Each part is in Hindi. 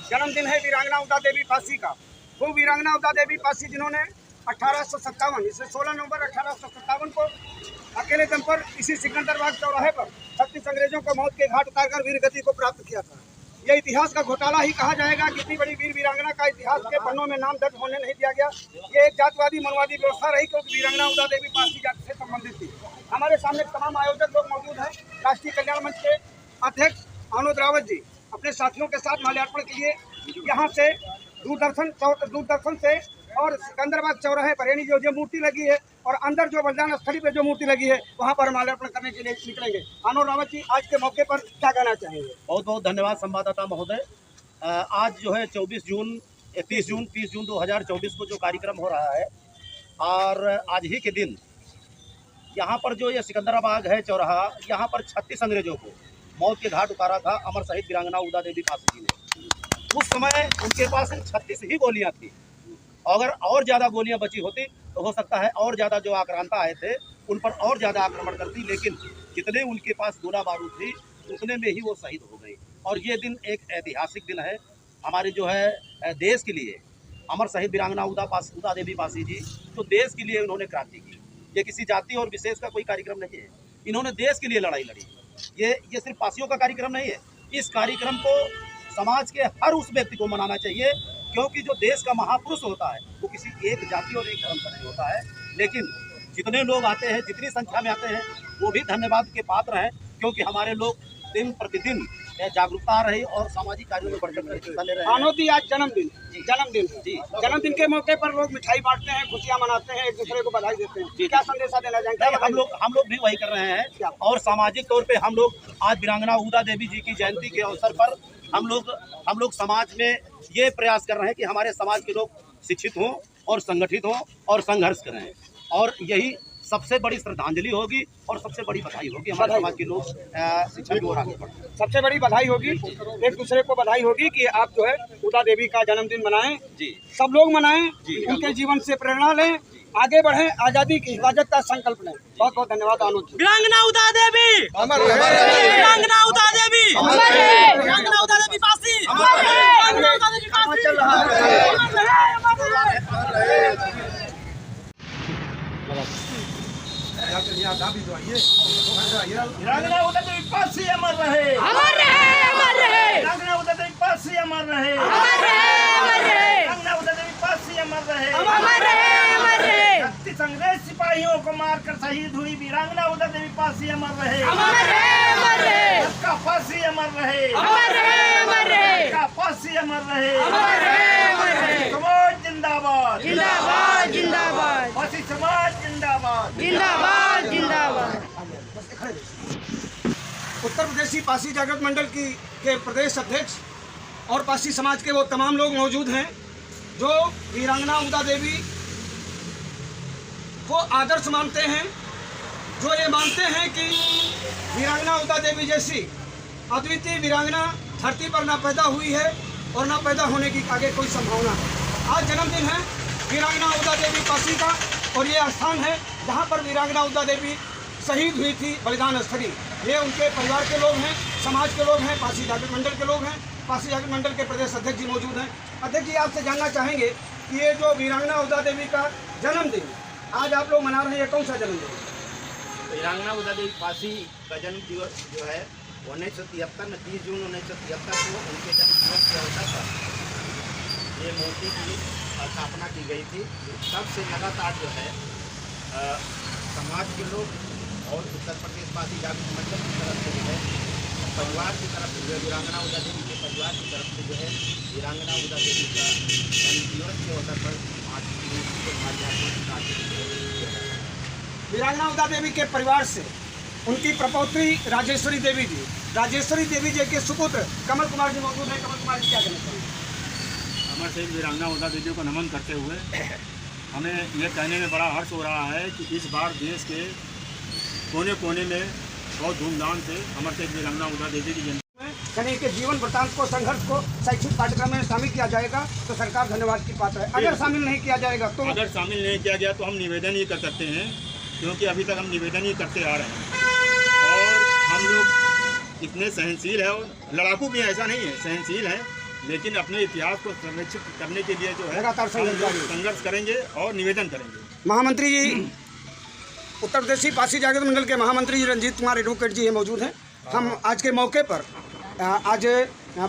जन्मदिन है वीरांगना उदा देवी पासी का। वो वीरांगना उदा देवी पासी जिन्होंने 1857 इसे 16 नवंबर 1857 को अकेले दम पर इसी सिकंदराबाद चौराहे पर 36 अंग्रेजों को मौत के घाट उतारकर वीर गति को प्राप्त किया था। यह इतिहास का घोटाला ही कहा जाएगा कि इतनी बड़ी वीर वीरांगना का इतिहास के पन्नों में नाम दर्ज होने नहीं दिया गया। ये एक जातवादी मनवादी व्यवस्था रही क्योंकि वीरांगना उदा देवी पासी जाति से संबंधित थी। हमारे सामने तमाम आयोजक लोग मौजूद हैं। राष्ट्रीय कल्याण मंच के अध्यक्ष आनोद रावत जी अपने साथियों के साथ माल्यार्पण के लिए यहाँ से दूरदर्शन से और सिकंदराबाद चौराहे पर यानी जो मूर्ति लगी है और अंदर जो बलिदान स्थली पे जो मूर्ति लगी है वहाँ पर माल्यार्पण करने के लिए निकलेंगे। आनोद रावत जी आज के मौके पर क्या कहना चाहेंगे? बहुत बहुत धन्यवाद संवाददाता महोदय। आज जो है 30 जून 2024 को जो कार्यक्रम हो रहा है और आज ही के दिन यहाँ पर जो ये सिकंदराबाद है चौराहा, यहाँ पर 36 अंग्रेजों को मौत के घाट उतारा था अमर शहीद वीरांगना उदा देवी पासी जी ने। उस समय उनके पास 36 ही गोलियां थी। अगर और ज़्यादा गोलियां बची होती तो हो सकता है और ज़्यादा जो आक्रांता आए थे उन पर और ज़्यादा आक्रमण करती, लेकिन जितने उनके पास गोला बारूद थी उतने में ही वो शहीद हो गई। और ये दिन एक ऐतिहासिक दिन है हमारे जो है देश के लिए। अमर शहीद वीरांगना उदा देवी पासी जी तो देश के लिए उन्होंने क्रांति की। ये किसी जाति और विशेष का कोई कार्यक्रम नहीं है, इन्होंने देश के लिए लड़ाई लड़ी। ये सिर्फ पासियों का कार्यक्रम नहीं है। इस कार्यक्रम को समाज के हर उस व्यक्ति को मनाना चाहिए, क्योंकि जो देश का महापुरुष होता है वो किसी एक जाति और एक धर्म का नहीं होता है। लेकिन जितने लोग आते हैं, जितनी संख्या में आते हैं, वो भी धन्यवाद के पात्र हैं, क्योंकि हमारे लोग दिन प्रतिदिन जागरूकता आ रही और सामाजिक कार्यों में बढ़कर हिस्सा ले रहे हैं। आनोद जी आज जन्मदिन है। जन्मदिन के मौके पर लोग मिठाई बांटते हैं, खुशियां मनाते हैं, एक दूसरे को बधाई देते हैं। क्या संदेशा देना चाहेंगे? हम लोग भी वही कर रहे हैं और सामाजिक तौर पे हम लोग आज वीरांगना उदा देवी जी की जयंती के अवसर पर हम लोग समाज में ये प्रयास कर रहे हैं कि हमारे समाज के लोग शिक्षित हों और संगठित हों और संघर्ष करें, और यही सबसे बड़ी श्रद्धांजलि होगी और सबसे बड़ी बधाई होगी। हमारे समाज के लोग शिक्षा की ओर आगे बढ़े। सबसे बड़ी बधाई होगी, एक दूसरे को बधाई होगी कि आप जो है उदा देवी का जन्मदिन मनाएं जी, सब लोग मनाएं, उनके जीवन से प्रेरणा लें, आगे बढ़ें, आजादी की हिफाजत का संकल्प लें। बहुत बहुत धन्यवाद आनोद जी। वीरांगना उदा देवी अमर रहे, वीरांगना उदा देवी अमर रहे, वीरांगना उदा देवी पासी अमर रहे, वीरांगना उदा देवी पासी अमर रहे, अमर रहे, अमर रहे। वीरांगना उदा देवी पासी अमर रहे, अमर रहे, अमर रहे, वीरांगना उदा देवी पासी अमर रहे, अमर रहे, अमर रहे, वीरांगना उदा देवी पासी अमर रहे, अमर रहे, अमर रहे। 36 अंग्रेज सिपाहियों को मारकर शहीद हुई वीरांगना उदा देवी पासी अमर रहे, अमर रहे, अमर रहे, सबका फांसी अमर रहे, अमर रहे, अमर रहे, सबका फांसी अमर रहे, अमर रहे, अमर रहे। समाज जिंदाबाद, जिंदाबाद, जिंदाबाद, फांसी समाज जिंदाबाद, जिंदाबाद, जिंदाबाद। उत्तर प्रदेशी पासी जागृत मंडल के प्रदेश अध्यक्ष और पासी समाज के वो तमाम लोग मौजूद हैं जो वीरांगना उदा देवी को आदर्श मानते हैं, जो ये मानते हैं कि वीरांगना उदा देवी जैसी अद्वितीय वीरांगना धरती पर ना पैदा हुई है और ना पैदा होने की आगे कोई संभावना है। आज जन्मदिन है वीरांगना उदा देवी पासी का और ये स्थान है जहाँ पर वीरांगना उदा देवी शहीद हुई थी, बलिदान स्थली। ये उनके परिवार के लोग हैं, समाज के लोग हैं, पासी जागृत मंडल के लोग हैं। पासी जागृत मंडल के प्रदेश अध्यक्ष जी मौजूद हैं। अध्यक्ष जी आपसे जानना चाहेंगे कि ये जो वीरांगना उदा देवी का जन्मदिन आज आप लोग मना रहे हैं, कौन सा जन्मदिन? वीरांगना उदा देवी पासी का जन्म दिवस जो है 1973 30 जून 1973 को उनके जन्म दिवस के अवसर पर ये मूर्ति की स्थापना की गई थी। तब से लगातार जो है समाज के लोग और उत्तर प्रदेश पासी जागृत मंडल की तरफ से जो है परिवार की तरफ से वीरांगना उदा देवी के परिवार की तरफ से जो है वीरांगना उदा देवी का जन्म दिवस के अवसर पर वीरांगना उदा देवी के परिवार से उनकी प्रपौत्री राजेश्वरी देवी जी के सुपुत्र कमल कुमार जी मौजूद हैं। कमल कुमार जी क्या कहना चाहिए? अमर शहीद वीरांगना उदा देवी को नमन करते हुए हमें यह कहने में बड़ा हर्ष हो रहा है कि इस बार देश के कोने कोने में बहुत धूमधाम से अमर शहीद वीरांगना उदा देवी की जयंती यानी के जीवन वृत्तांत को, संघर्ष को शैक्षिक पाठ्यक्रम में शामिल किया जाएगा तो सरकार धन्यवाद की पात्र है। अगर शामिल नहीं किया जाएगा तो अगर शामिल नहीं किया गया तो हम निवेदन ही कर सकते हैं, क्योंकि अभी तक हम निवेदन ही करते आ रहे हैं। और हम लोग इतने सहनशील है और लड़ाकू भी ऐसा नहीं है, सहनशील है, लेकिन अपने इतिहास को संरक्षित करने के लिए जो है लगातार संघर्ष जारी है। संघर्ष करेंगे और निवेदन करेंगे। महामंत्री जी, उत्तर प्रदेशी पारसी जागृत मंडल के महामंत्री जी रंजीत कुमार एडवोकेट जी मौजूद हैं। हम आज के मौके पर आज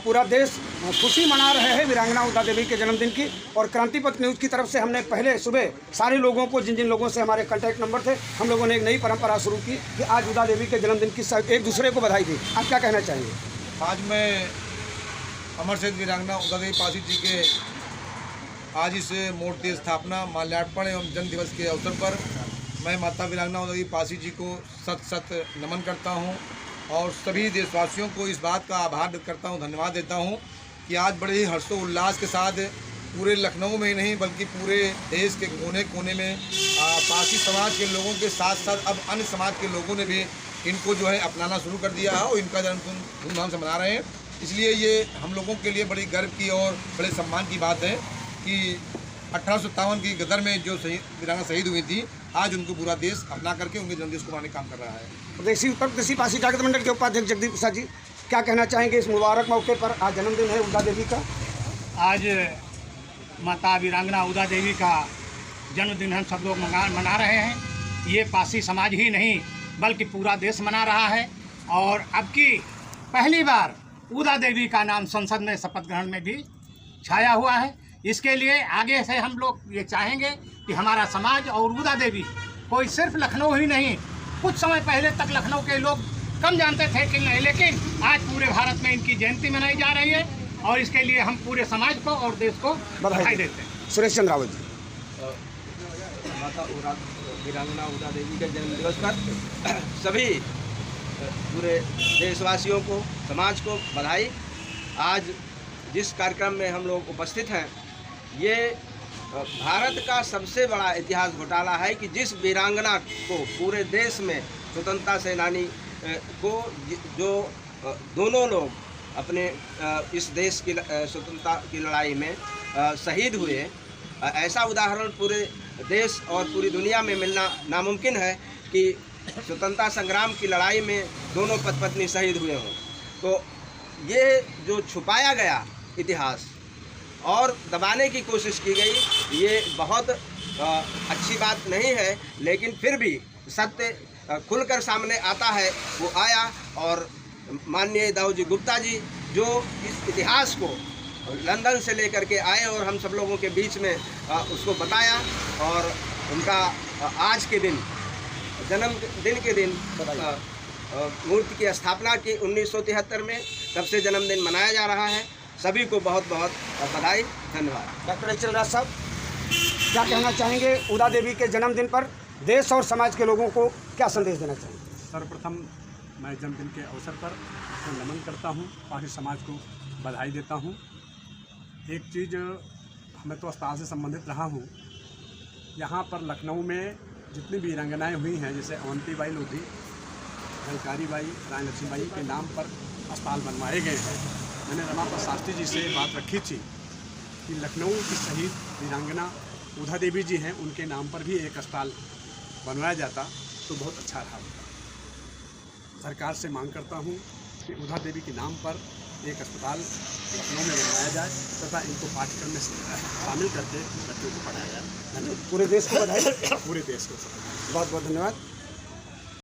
पूरा देश खुशी मना रहे हैं वीरांगना उदा देवी के जन्मदिन की, और क्रांतिपथ न्यूज़ की तरफ से हमने पहले सुबह सारे लोगों को, जिन जिन लोगों से हमारे कॉन्टैक्ट नंबर थे, हम लोगों ने एक नई परंपरा शुरू की कि आज उदा देवी के जन्मदिन की एक दूसरे को बधाई दी। आप क्या कहना चाहेंगे? आज मैं अमर शहीद वीरांगना उदा देवी पासी जी के आज इस मूर्ति स्थापना माल्यार्पण एवं जन्म दिवस के अवसर पर मैं माता वीरांगना उदा देवी पासी जी को सत नमन करता हूं, और सभी देशवासियों को इस बात का आभार व्यक्त करता हूं, धन्यवाद देता हूं कि आज बड़े ही हर्षोल्लास के साथ पूरे लखनऊ में ही नहीं बल्कि पूरे देश के कोने कोने में पारसी समाज के लोगों के साथ साथ अब अन्य समाज के लोगों ने भी इनको जो है अपनाना शुरू कर दिया है और इनका जन्मदिन धूमधाम से मना रहे हैं। इसलिए ये हम लोगों के लिए बड़ी गर्व की और बड़े सम्मान की बात है कि 1857 की गदर में जो वीरांगना शहीद हुई थी, आज उनको पूरा देश अपना करके उनके जन्मदिन को मनाने का काम कर रहा है। उत्तर प्रदेशी पारसी जागृत मंडल के उपाध्यक्ष जगदीप प्रसाद जी, क्या कहना चाहेंगे इस मुबारक मौके पर? आज जन्मदिन है उदा देवी का। आज माता वीरांगना उदा देवी का जन्मदिन हम सब लोग मना रहे हैं। ये पारसी समाज ही नहीं बल्कि पूरा देश मना रहा है, और अब की पहली बार उदा देवी का नाम संसद में शपथ ग्रहण में भी छाया हुआ है। इसके लिए आगे से हम लोग ये चाहेंगे कि हमारा समाज और उदा देवी कोई सिर्फ लखनऊ ही नहीं, कुछ समय पहले तक लखनऊ के लोग कम जानते थे कि नहीं, लेकिन आज पूरे भारत में इनकी जयंती मनाई जा रही है, और इसके लिए हम पूरे समाज को और देश को बधाई देते हैं। सुरेश चंद्र रावत जी, माता वीरांगना उदा देवी के जन्म दिवस पर सभी पूरे देशवासियों को, समाज को बधाई। आज जिस कार्यक्रम में हम लोग उपस्थित हैं, ये भारत का सबसे बड़ा इतिहास घोटाला है कि जिस वीरांगना को पूरे देश में स्वतंत्रता सेनानी को जो दोनों लोग अपने इस देश की स्वतंत्रता की लड़ाई में शहीद हुए, ऐसा उदाहरण पूरे देश और पूरी दुनिया में मिलना नामुमकिन है कि स्वतंत्रता संग्राम की लड़ाई में दोनों पति पत्नी शहीद हुए हों। तो ये जो छुपाया गया इतिहास और दबाने की कोशिश की गई, ये बहुत अच्छी बात नहीं है, लेकिन फिर भी सत्य खुलकर सामने आता है। वो आया, और माननीय दाऊजी गुप्ता जी जो इस इतिहास को लंदन से लेकर के आए और हम सब लोगों के बीच में उसको बताया, और उनका आज के दिन जन्मदिन के दिन मूर्ति की स्थापना की 1973 में, तब से जन्मदिन मनाया जा रहा है। सभी को बहुत बहुत बधाई, धन्यवाद। डॉक्टर एच राज साहब, क्या कहना चाहेंगे उदा देवी के जन्मदिन पर देश और समाज के लोगों को क्या संदेश देना चाहेंगे? सर्वप्रथम मैं जन्मदिन के अवसर पर नमन करता हूँ, पारसी समाज को बधाई देता हूँ। एक चीज़, मैं तो अस्पताल से संबंधित रहा हूँ, यहाँ पर लखनऊ में जितनी भी वीरांगनाएँ हुई हैं, जैसे अवंतीबाई लोधी, झलकारी बाई, रानी लक्ष्मीबाई के नाम पर अस्पताल बनवाए गए हैं। मैंने रमापत शास्त्री जी से बात रखी थी कि लखनऊ की शहीद वीरांगना उदा देवी जी हैं, उनके नाम पर भी एक अस्पताल बनवाया जाता तो बहुत अच्छा रहा होता। सरकार से मांग करता हूँ कि उदा देवी के नाम पर एक अस्पताल लखनऊ में बनवाया जाए तथा इनको पाठ्यक्रम में शामिल करके बच्चों को पढ़ाया जाए। पूरे देश को बधाई। पूरे देश को बहुत बहुत धन्यवाद।